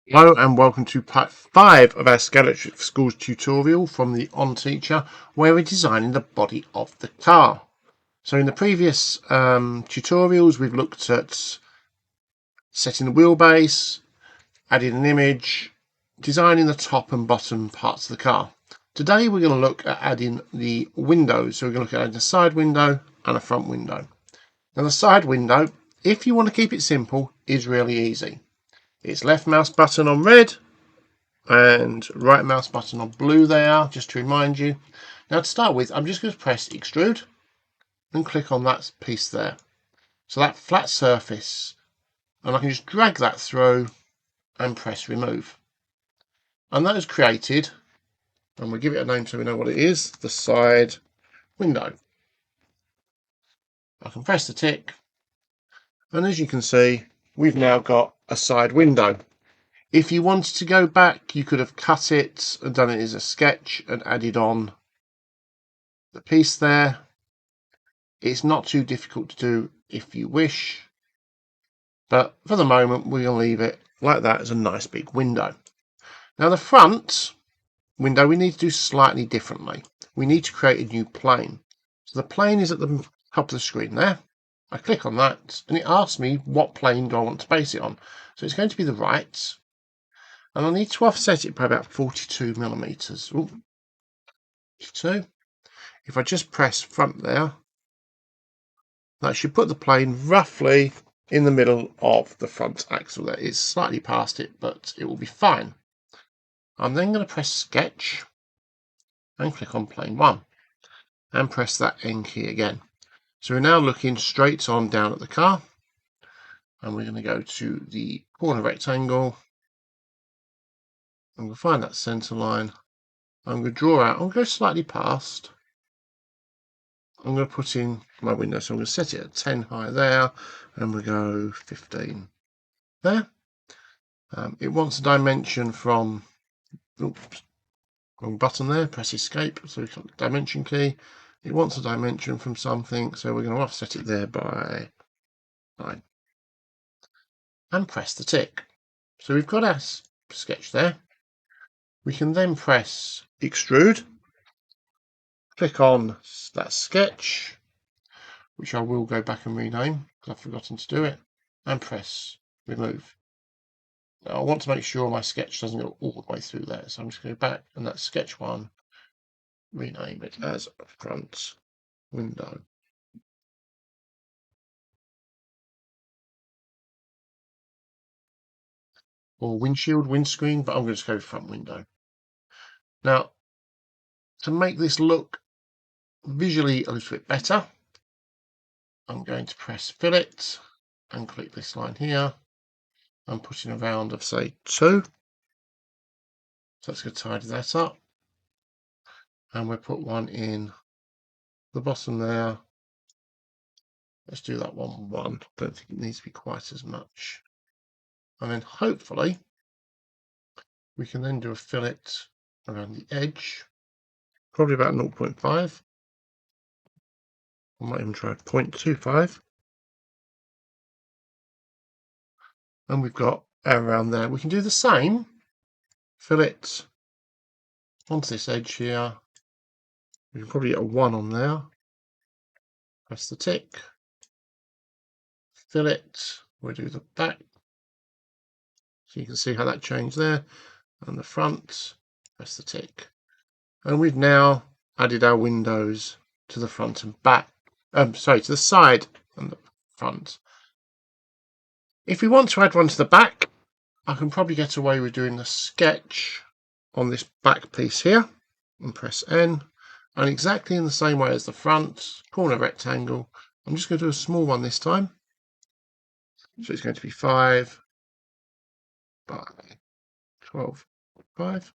Hello and welcome to part 5 of our Scalextric4Schools tutorial from the On Teacher, where we're designing the body of the car. So in the previous tutorials we've looked at setting the wheelbase, adding an image, designing the top and bottom parts of the car. Today we're going to look at adding the windows. So we're going to look at adding a side window and a front window. Now the side window, if you want to keep it simple, is really easy. It's left mouse button on red and right mouse button on blue there, just to remind you. Now to start with, I'm just going to press extrude and click on that piece there. So that flat surface, and I can just drag that through and press remove. And that is created, and we'll give it a name so we know what it is, the side window. I can press the tick, and as you can see, we've now got a side window. If you wanted to go back, you could have cut it and done it as a sketch and added on the piece there. It's not too difficult to do if you wish, but for the moment we're going to leave it like that as a nice big window. Now the front window we need to do slightly differently. We need to create a new plane. So the plane is at the top of the screen there. I click on that and it asks me what plane do I want to base it on. So it's going to be the right, and I need to offset it by about 42 millimeters. Ooh, 42. If I just press front there, that should put the plane roughly in the middle of the front axle there. It's slightly past it, but it will be fine. I'm then going to press sketch and click on plane 1 and press that N key again. So we're now looking straight on down at the car, and we're going to go to the corner rectangle. I'm going to find that center line. I'm going to draw out. I'm going to go slightly past. I'm going to put in my window, so I'm going to set it at 10 high there, and we'll go 15 there. It wants a dimension from, oops, wrong button there, press escape, so we got the dimension key. It wants a dimension from something, so we're going to offset it there by 9. And press the tick. So we've got our sketch there. We can then press extrude, click on that sketch, which I will go back and rename because I've forgotten to do it, and press remove. Now I want to make sure my sketch doesn't go all the way through there, so I'm just going to go back, and that's sketch 1, rename it as front window. Or windshield, windscreen, but I'm going to just go front window. Now, to make this look visually a little bit better, I'm going to press fillet and click this line here. I'm putting a round of, say, 2. So let's go tidy that up. And we'll put one in the bottom there. Let's do that 1, 1. Don't think it needs to be quite as much. And then hopefully we can then do a fillet around the edge, probably about 0.5. I might even try 0.25. And we've got around there. We can do the same fillet onto this edge here. We can probably get a 1 on there. Press the tick. Fillet. We'll do the back. So you can see how that changed there. And the front. Press the tick. And we've now added our windows to the front and back. To the side and the front. If we want to add one to the back, I can probably get away with doing the sketch on this back piece here and press N, and exactly in the same way as the front, corner rectangle, I'm just going to do a small one this time. So it's going to be 5 by 12.5.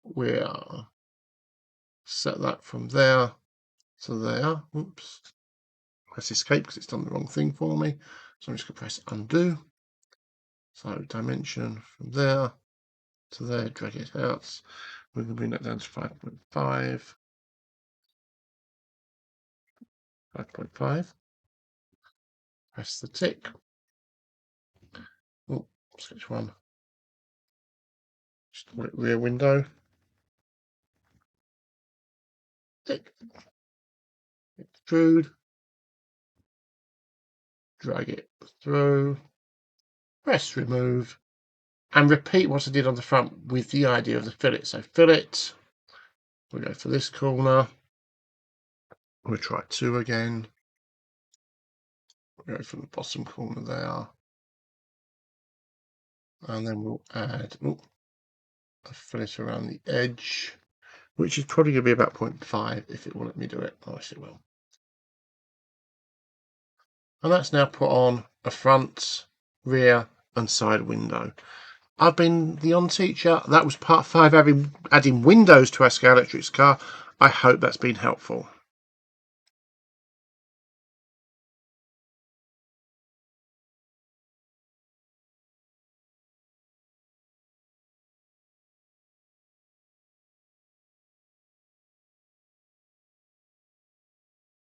We'll set that from there to there. Oops. Press escape because it's done the wrong thing for me. So I'm just going to press undo. So dimension from there to there, drag it out. We're going to bring that down to 5.5. 5.5. Press the tick. Oh, sketch 1. Just call it rear window. Extrude. Drag it through. Press remove. And repeat what I did on the front with the idea of the fillet. So fillet. We'll go for this corner. We'll try 2 again. We'll go from the bottom corner there. And then we'll add a fillet around the edge, which is probably going to be about 0.5 if it will let me do it. Oh, yes, it will. And that's now put on a front, rear and side window. I've been the On Teacher. That was part 5, adding windows to our Scalextric car. I hope that's been helpful.